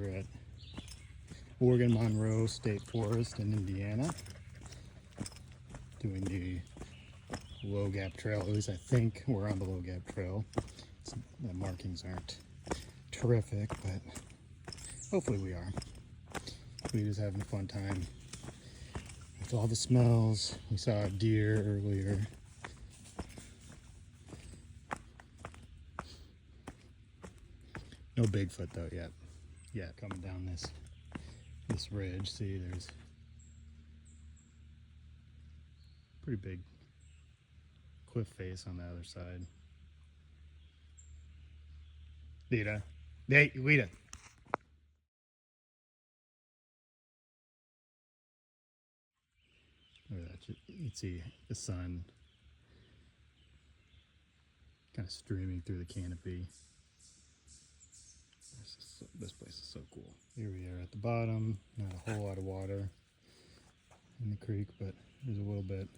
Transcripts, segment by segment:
We're at Oregon Monroe State Forest in Indiana, doing the Low Gap Trail. At least I think we're on the Low Gap Trail. The markings aren't terrific, but hopefully we are. We're just having a fun time with all the smells. We saw a deer earlier. No Bigfoot though yet. Yeah, coming down this ridge. See, there's pretty big cliff face on the other side. Lita. Hey, Lita. Look at that. You can see the sun kind of streaming through the canopy. This place is so cool. Here we are at the bottom. Not a whole lot of water in the creek, but there's a little bit.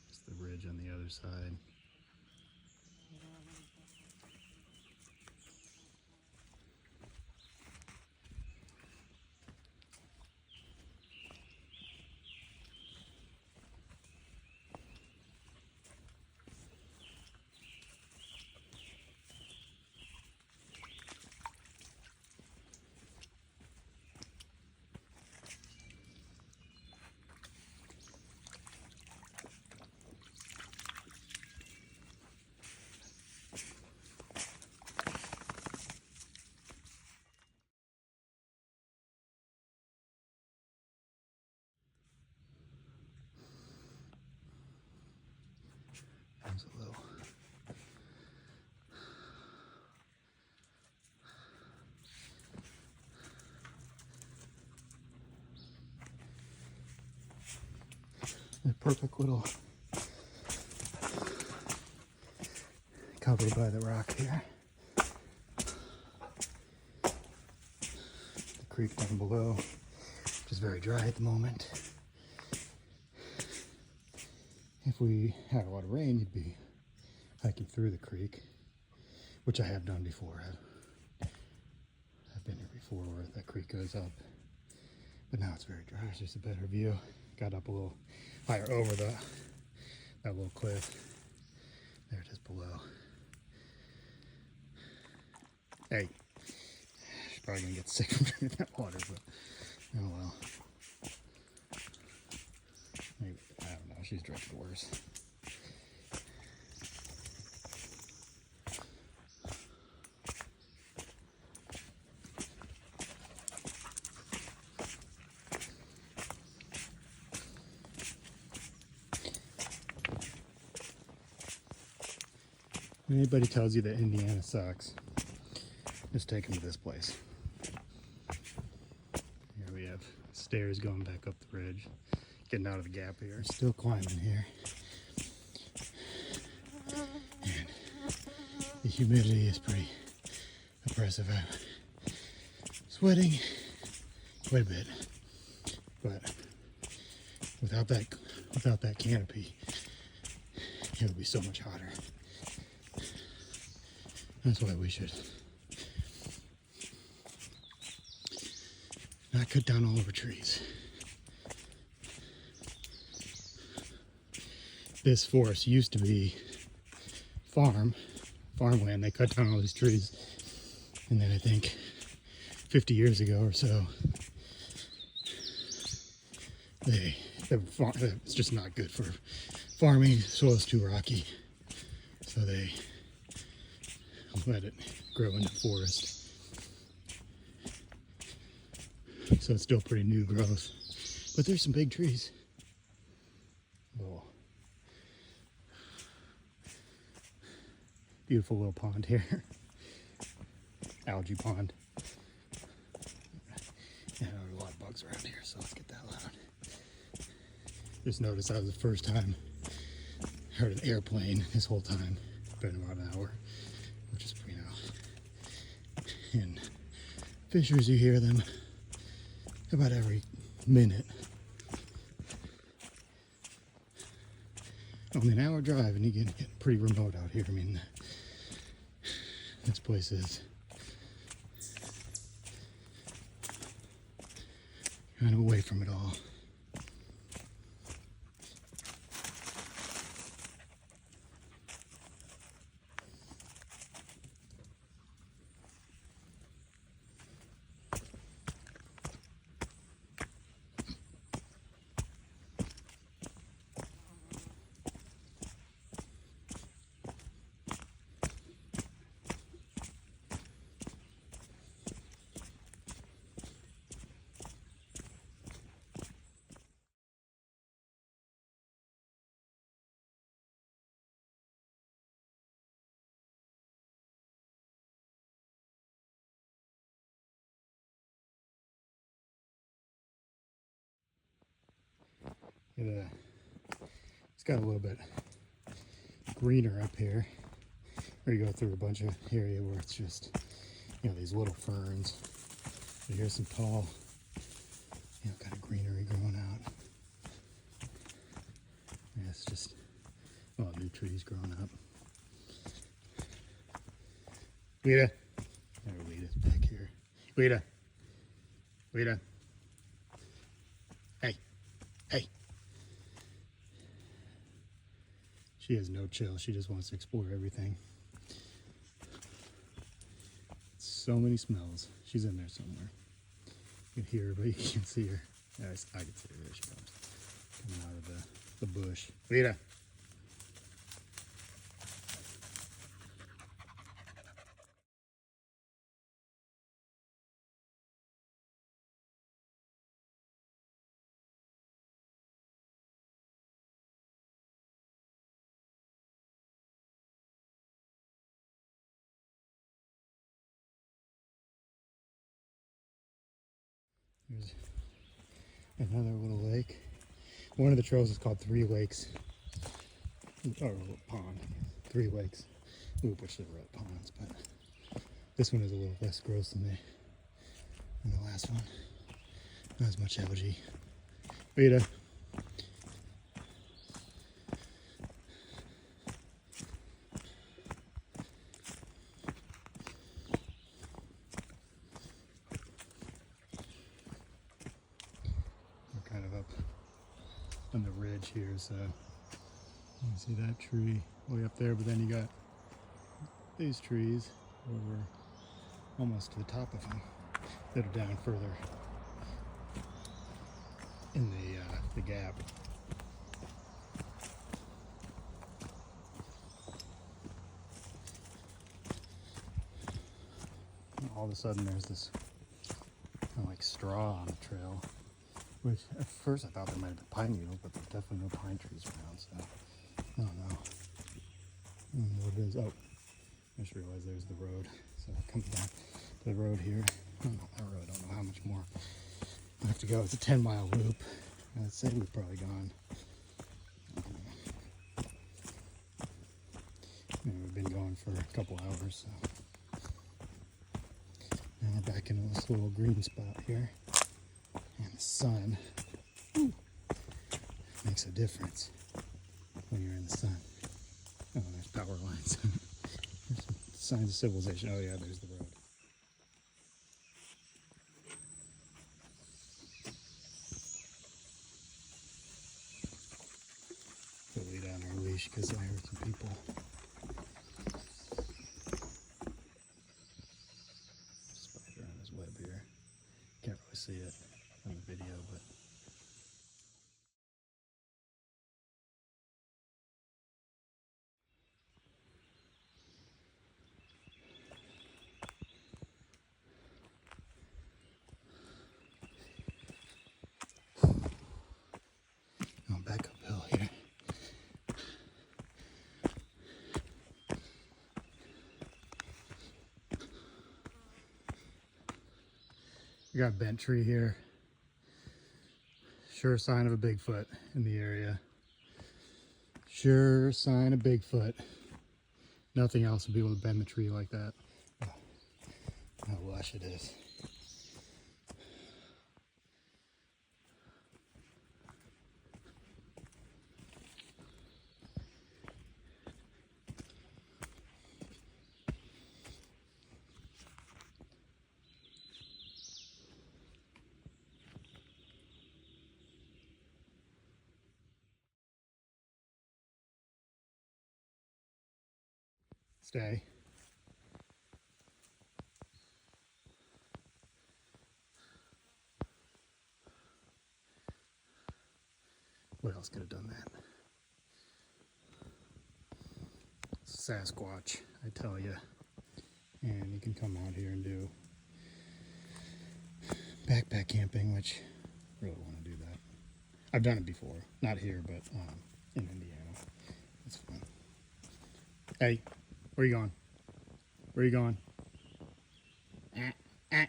It's the ridge on the other side. There's a little. A perfect little covered by the rock here. The creek down below, which is very dry at the moment. If we had a lot of rain, you'd be hiking through the creek, which I have done before. I've been here before where that creek goes up, but now it's very dry. It's just a better view. Got up a little higher over that little cliff. There it is below. Hey, she's probably gonna get sick from drinking that water, but oh well. Maybe, I don't know, she's drinking worse. When anybody tells you that Indiana sucks, just take them to this place. Here we have stairs going back up the ridge, getting out of the gap here. Still climbing here. And the humidity is pretty oppressive. I'm sweating quite a bit, but without that canopy, it would be so much hotter. That's why we should not cut down all of our trees. This forest used to be farmland. They cut down all these trees, and then I think 50 years ago or so, it's just not good for farming. Soil's too rocky, so they let it grow into forest. So it's still pretty new growth, but there's some big trees. Oh, beautiful little pond here. Algae pond. Yeah, there are a lot of bugs around here, so let's get that loud. Just noticed that was the first time I heard an airplane this whole time. It's been about an hour, which is, and fishers, you hear them about every minute. only an hour drive and you get getting pretty remote out here. I mean, this place is kind of away from it all. It's got a little bit greener up here. Where you go through a bunch of area where it's just, you know, these little ferns. But here's some tall, you know, kind of greenery growing out. Yeah, it's just, oh, new trees growing up. Lita. There, Lita's back here. Lita. Lita. Hey. Hey. She has no chill. She just wants to explore everything. So many smells. She's in there somewhere. You can hear her, but you can't see her. Yeah, I can see her. There she comes. Coming out of the bush. Lita. There's another little lake. One of the trails is called Three Lakes. Or a little pond. Three Lakes. Which there were ponds, but this one is a little less gross than the last one. Not as much algae. Rita. We're kind of up on the ridge here, so you can see that tree way up there, but then you got these trees over almost to the top of them that are down further in the gap. And all of a sudden there's this kind of like straw on the trail, which at first I thought there might have been pine needles, but there's definitely no pine trees around, so I don't know. I don't know what it is. Oh, I just realized there's the road. So coming down to the road here. I really don't know how much more I have to go. It's a 10-mile loop. I'd say we've probably gone. We've been going for a couple hours. So. Now we're back into this little green spot here. And the sun makes a difference when you're in the sun. Oh, there's power lines. There's some signs of civilization. Oh yeah, there's the road. Put Lee down her leash because I heard some people. Spider on his web here. Can't really see it on the video, but. Back uphill here. We got a bent tree here. Sure sign of a Bigfoot in the area. Sure sign of Bigfoot. Nothing else would be able to bend the tree like that. Oh, how lush it is. day. What else could have done that? Sasquatch, I tell you. And you can come out here and do backpack camping, which I really want to do that. I've done it before, not here, but in Indiana. It's fun. Hey, where you going? Where you going? Ah, ah.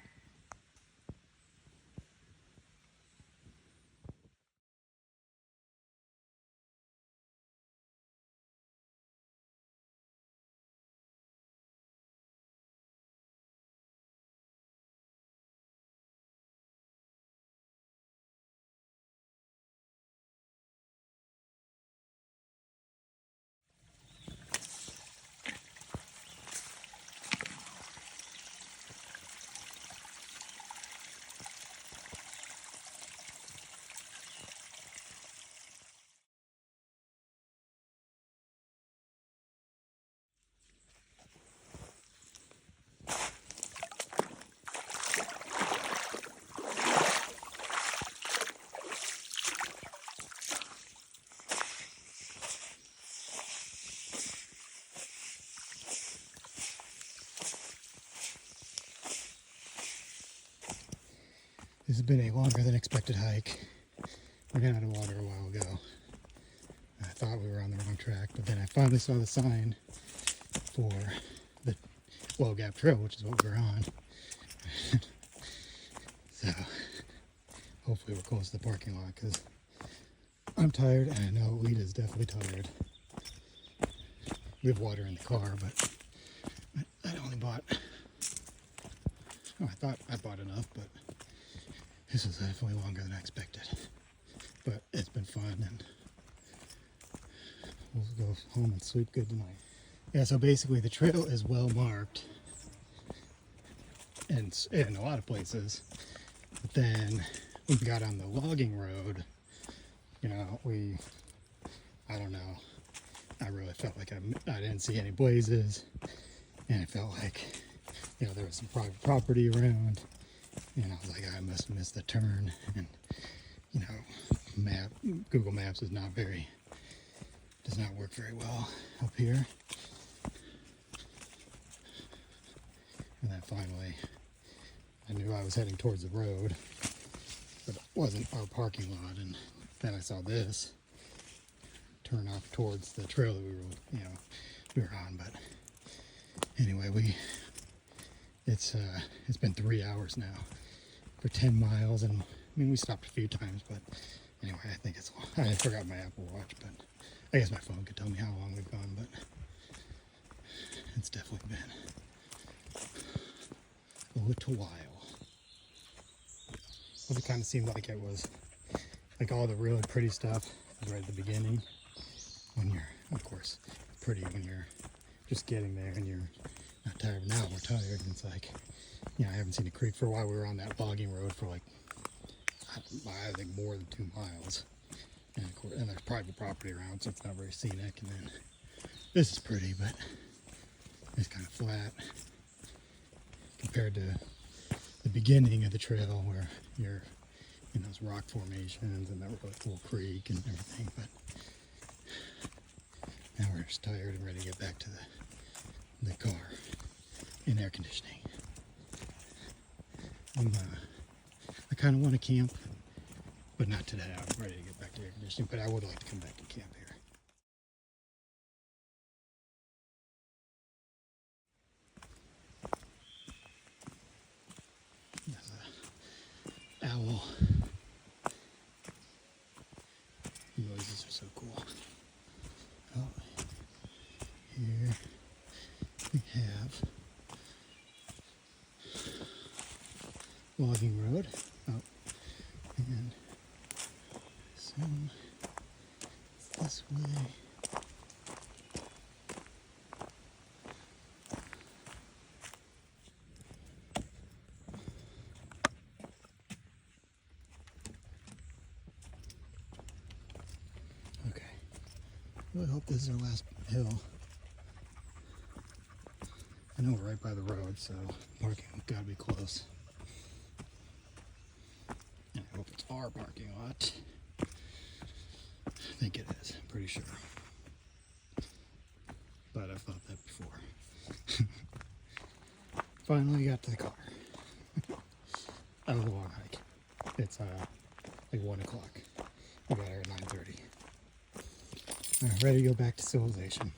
This has been a longer than expected hike. We ran out of water a while ago. I thought we were on the wrong track, but then I finally saw the sign for the Low Gap Trail, which is what we're on. So hopefully we're close to the parking lot because I'm tired and I know Aleta's definitely tired. We have water in the car, but I only bought, I thought I bought enough, but this is definitely longer than I expected. But it's been fun and we'll go home and sleep good tonight. Yeah, so basically the trail is well marked and in a lot of places. But then when we got on the logging road, you know, I don't know, I really felt like I didn't see any blazes, and it felt like, you know, there was some private property around, and I was like, I must have missed the turn, and, you know, Google Maps does not work very well up here. And then finally, I knew I was heading towards the road, but it wasn't our parking lot, and then I saw this turn off towards the trail that we were on. But anyway, it's been 3 hours now for 10 miles, and I mean, we stopped a few times, but anyway, I think it's long. I forgot my Apple Watch, but I guess my phone could tell me how long we've gone, but it's definitely been a little while. Well, it kind of seemed like it was like all the really pretty stuff was right at the beginning, when you're, of course, pretty when you're just getting there and you're not tired. Now we're tired, and it's like, you know, I haven't seen a creek for a while. We were on that logging road for like, I think more than 2 miles. And of course, and there's private property around, so it's not very scenic. And then this is pretty, but it's kind of flat compared to the beginning of the trail where you're in those rock formations and that really cool creek and everything. But now we're just tired and ready to get back to the car in air conditioning. I kind of want to camp, but not today. I'm ready to get back to air conditioning, but I would like to come back and camp here. There's an owl. The noises are so cool. Oh, here we have logging road. Oh, and some this way. Okay. Really hope this is our last hill. know we're right by the road, so parking gotta be close. And I hope it's our parking lot. I think it is, I'm pretty sure. But I've thought that before. Finally got to the car. That was a long hike. It's like 1 o'clock. We got here at 9:30. Alright, ready to go back to civilization.